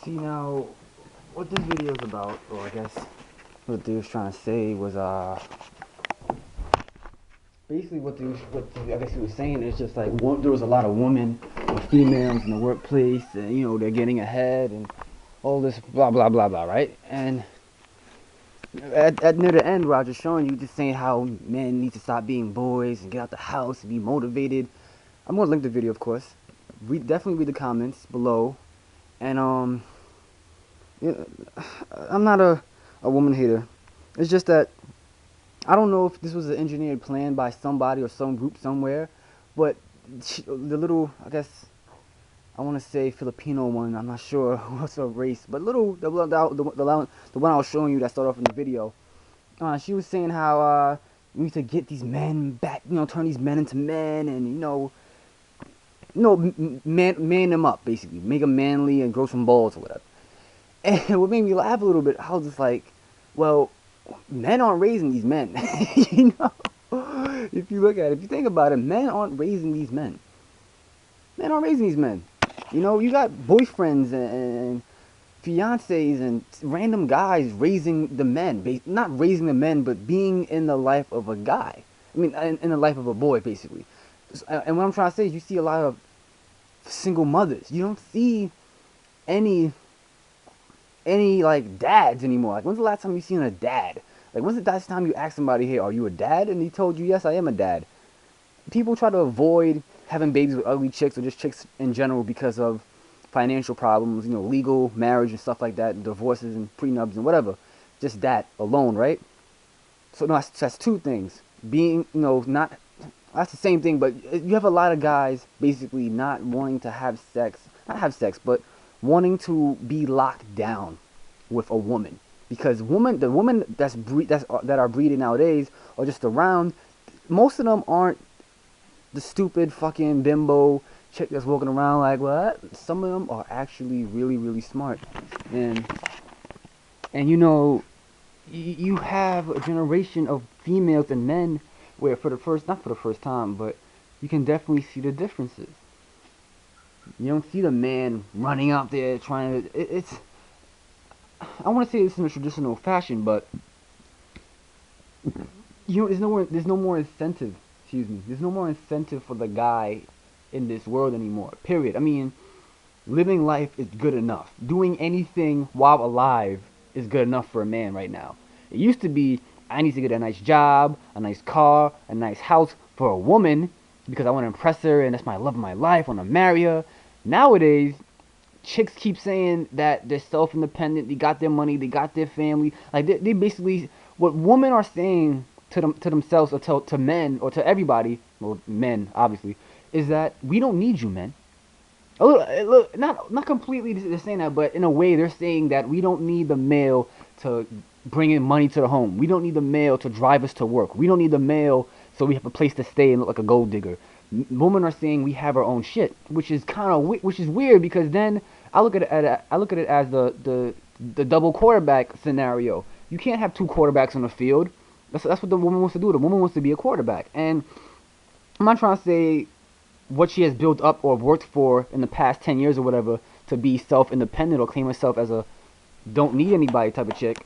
See now, what this video is about, or I guess what they was trying to say was basically I guess he was saying is just like there was a lot of women or females in the workplace, and they're getting ahead and all this blah blah blah blah, right? And at near the end, where I was just showing you, just saying how men need to stop being boys and get out the house and be motivated. I'm gonna link the video, of course. Definitely read the comments below, and yeah, I'm not a woman hater. It's just that I don't know if this was an engineered plan by somebody or some group somewhere, but the little, I guess, I want to say Filipino one, I'm not sure what's her race, but the one I was showing you that started off in the video, she was saying how we need to get these men back, turn these men into men, and man them up, basically, make them manly and grow some balls or whatever. And what made me laugh a little bit, I was just like, well, men aren't raising these men. If you look at it, if you think about it, men aren't raising these men. Men aren't raising these men. You got boyfriends and fiancés and random guys raising the men. Not raising the men, but being in the life of a guy. I mean, in the life of a boy, basically. And what I'm trying to say is you see a lot of single mothers. You don't see any like dads anymore. Like, when's the last time you seen a dad? Like, when's the last time you asked somebody, hey, are you a dad? And he told you, yes, I am a dad. People try to avoid having babies with ugly chicks or just chicks in general because of financial problems, legal marriage and stuff like that, divorces and prenups and whatever. Just that alone, right? So no, that's two things. Being, not, that's the same thing, but you have a lot of guys basically not wanting to have sex, not have sex, but wanting to be locked down with a woman, because the women that are breeding nowadays are just around. Most of them aren't the stupid fucking bimbo chick that's walking around like what. Some of them are actually really really smart, and you have a generation of females and men where not for the first time, but you can definitely see the differences. You don't see the man running out there trying to. I want to say this in a traditional fashion, but there's no more incentive. Excuse me. There's no more incentive for the guy in this world anymore. Period. I mean, living life is good enough. Doing anything while alive is good enough for a man right now. It used to be, I need to get a nice job, a nice car, a nice house for a woman because I want to impress her and that's my love of my life. I want to marry her. Nowadays, chicks keep saying that they're self-independent, they got their money, they got their family. Like, they basically, what women are saying to themselves or to men or to everybody, well, men obviously, is that we don't need you, men. Not completely they're saying that, but in a way they're saying that we don't need the male to bring in money to the home. We don't need the male to drive us to work. We don't need the male so we have a place to stay and look like a gold digger. Women are saying we have our own shit, which is weird, because then I look at it as the double quarterback scenario. You can't have two quarterbacks on the field. That's what the woman wants to do. The woman wants to be a quarterback, and I'm not trying to say what she has built up or worked for in the past 10 years or whatever to be self-independent or claim herself as a don't need anybody type of chick.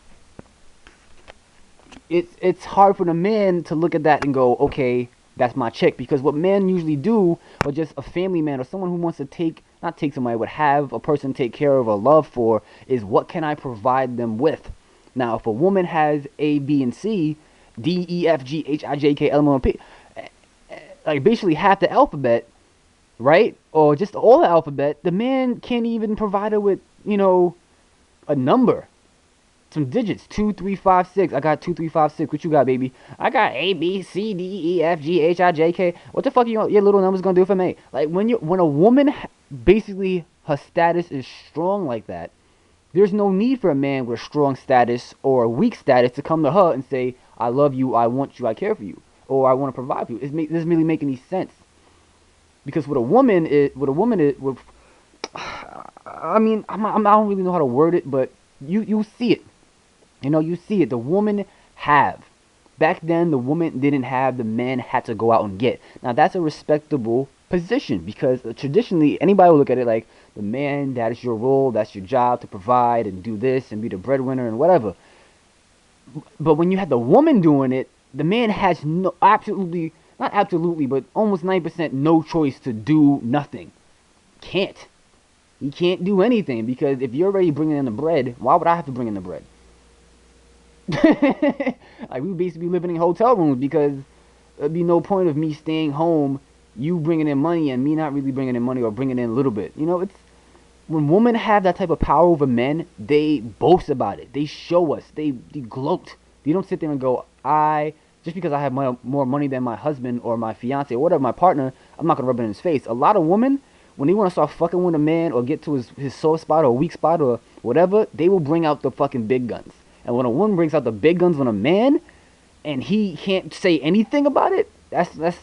It's hard for the man to look at that and go, okay, that's my chick, because what men usually do, or just a family man or someone who wants to not take somebody, would have a person take care of or love for, is what can I provide them with. Now, if a woman has A, B, and C, D, E, F, G, H, I, J, K, L, M, N, P, like basically half the alphabet, right? Or just all the alphabet, the man can't even provide her with, a number. Some digits. 2, 3, 5, 6. I got 2, 3, 5, 6. What you got, baby? I got A, B, C, D, E, F, G, H, I, J, K. What the fuck your little numbers gonna do for me? Like, when a woman, basically, her status is strong like that, there's no need for a man with a strong status or a weak status to come to her and say, I love you, I want you, I care for you, or I want to provide for you. It doesn't really make any sense. Because I mean, I don't really know how to word it, but you see it. You see it. The woman back then, the woman didn't have, the man had to go out and get. Now, that's a respectable position, because traditionally anybody will look at it like the man, that is your role, that's your job to provide and do this and be the breadwinner and whatever. But when you have the woman doing it, the man has no, absolutely, not absolutely, but almost 90% no choice to do nothing. Can't. He can't do anything, because if you're already bringing in the bread, why would I have to bring in the bread? Like, we would basically be living in hotel rooms, because there'd be no point of me staying home, you bringing in money, and me not really bringing in money or bringing in a little bit. You know, it's when women have that type of power over men, they boast about it. They show us. They gloat. They don't sit there and go, just because I have more money than my husband or my fiance or whatever, my partner, I'm not going to rub it in his face. A lot of women, when they want to start fucking with a man or get to his soft spot or weak spot or whatever, they will bring out the fucking big guns. And when a woman brings out the big guns on a man and he can't say anything about it, that's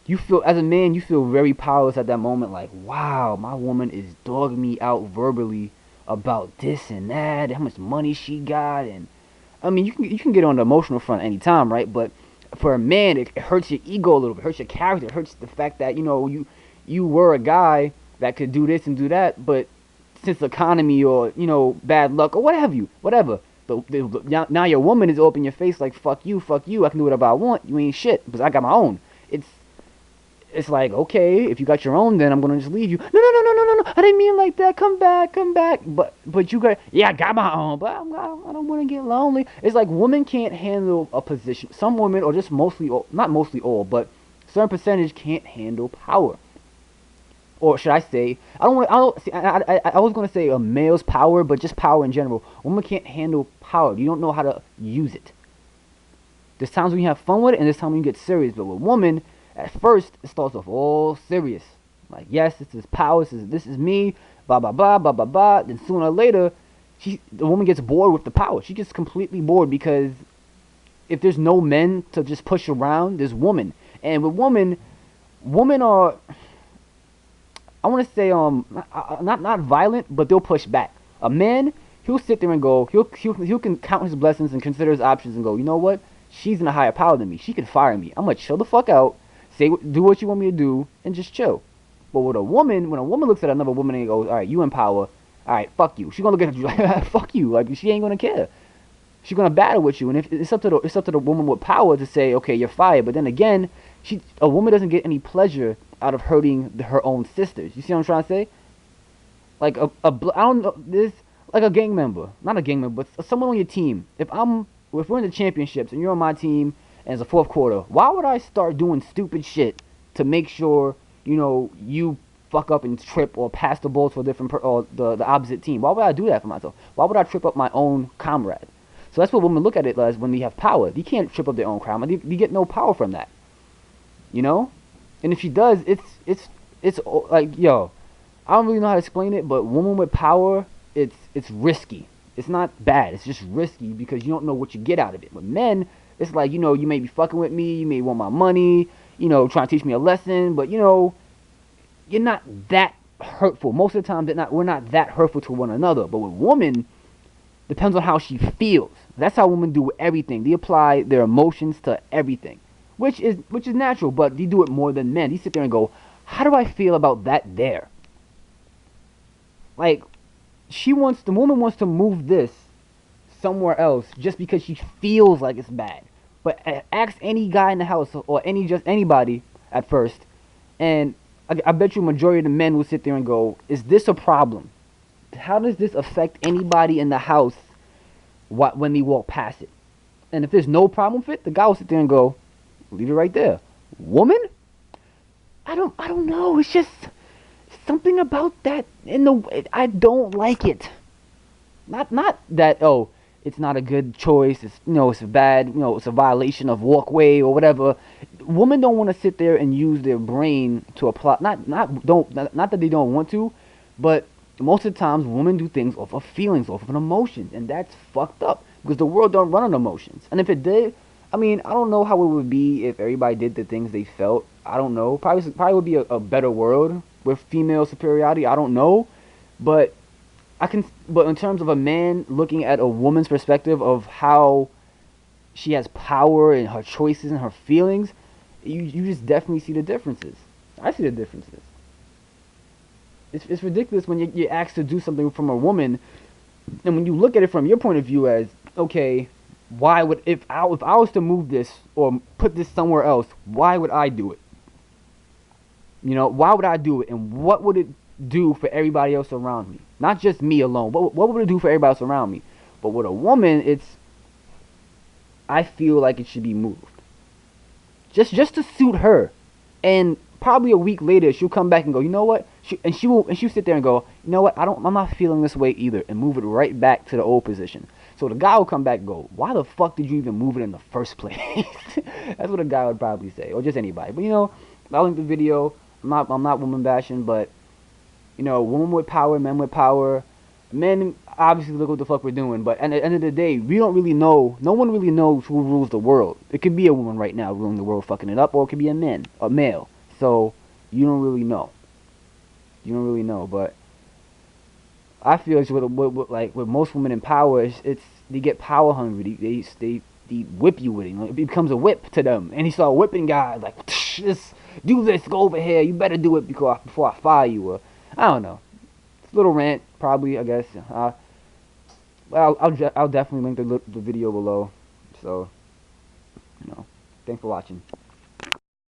you feel, as a man, you feel very powerless at that moment. Like, wow, my woman is dogging me out verbally about this and that, how much money she got. And I mean, you can get on the emotional front anytime, right? But for a man, it hurts your ego a little bit, it hurts your character, it hurts the fact that, you know, you were a guy that could do this and do that, but since the economy or, you know, bad luck or whatever, now your woman is open your face like, fuck you, I can do whatever I want, you ain't shit, because I got my own. It's like, okay, if you got your own, then I'm gonna just leave you. No, I didn't mean like that. Come back. But you got, yeah, I got my own, but I don't want to get lonely. It's like women can't handle a position. Some women, or just not mostly all, but certain percentage can't handle power. Or should I say, I was gonna say a male's power, but just power in general. Women can't handle power. You don't know how to use it. There's times when you have fun with it, and there's times when you get serious. But with women, at first, it starts off all serious. Like, yes, this is power, this is me, blah, blah, blah, blah, blah, blah. Then sooner or later, the woman gets bored with the power. She gets completely bored, because if there's no men to just push around, there's women. And with women are, I want to say, not violent, but they'll push back. A man, he'll sit there and go, he can count his blessings and consider his options and go, you know what? She's in a higher power than me. She can fire me. I'm going to chill the fuck out. Do what you want me to do, and just chill. But with a woman, when a woman looks at another woman and goes, all right, you in power, all right, fuck you. She's gonna look at you like, fuck you. Like, she ain't gonna care. She's gonna battle with you, and if it's up to the woman with power to say, okay, you're fired. But then again, a woman doesn't get any pleasure out of hurting her own sisters. You see what I'm trying to say? Like I don't know, this, like a gang member, not a gang member, but someone on your team. If we're in the championships and you're on my team, and it's a fourth quarter, why would I start doing stupid shit to make sure, you know, you fuck up and trip or pass the ball to a different or the opposite team? Why would I do that for myself? Why would I trip up my own comrade? So that's what women look at it as when they have power. They can't trip up their own comrade. They get no power from that. You know? And if she does, it's like, yo, I don't really know how to explain it, but woman with power, it's risky. It's not bad. It's just risky because you don't know what you get out of it. With men, it's like, you know, you may be fucking with me, you may want my money, you know, trying to teach me a lesson, but, you know, you're not that hurtful. Most of the time, we're not that hurtful to one another. But with women, depends on how she feels. That's how women do everything. They apply their emotions to everything, which is natural, but they do it more than men. They sit there and go, how do I feel about that there? Like, the woman wants to move this somewhere else just because she feels like it's bad. But ask any guy in the house or anybody at first, and I bet you a majority of the men will sit there and go, is this a problem? How does this affect anybody in the house when they walk past it? And if there's no problem with it, the guy will sit there and go, leave it right there. Woman? I don't know. It's just something about that I don't like it. Not that, oh, it's not a good choice, it's, you know, it's bad, you know, it's a violation of walkway or whatever. Women don't want to sit there and use their brain to apply, not that they don't want to, but most of the times women do things off of feelings, off of emotions, and that's fucked up, because the world don't run on emotions. And if it did, I mean, I don't know how it would be if everybody did the things they felt. I don't know. Probably would be a better world with female superiority. I don't know, but But in terms of a man looking at a woman's perspective of how she has power and her choices and her feelings, you just definitely see the differences. I see the differences. It's ridiculous when you're asked to do something from a woman, and when you look at it from your point of view as, okay, why would, if I was to move this or put this somewhere else, why would I do it? You know, why would I do it, and what would it do for everybody else around me? Not just me alone. What would it do for everybody else around me? But with a woman, I feel like it should be moved. Just to suit her. And probably a week later, she'll come back and go, you know what? She'll sit there and go, you know what? I'm not feeling this way either, and move it right back to the old position. So the guy will come back and go, why the fuck did you even move it in the first place? That's what a guy would probably say, or just anybody. But you know, I'll link the video. I'm not woman bashing, but you know, women with power, men with power. Men obviously look what the fuck we're doing, but at the end of the day, we don't really know. No one really knows who rules the world. It could be a woman right now ruling the world, fucking it up, or it could be a male. So you don't really know. You don't really know, but I feel it's with most women in power, they get power hungry. They whip you with it. You know? It becomes a whip to them, and he start whipping guys like, just do this, go over here. You better do it before I fire you. Or I don't know. It's a little rant, probably. I guess. I'll definitely link the video below. So, you know, thanks for watching.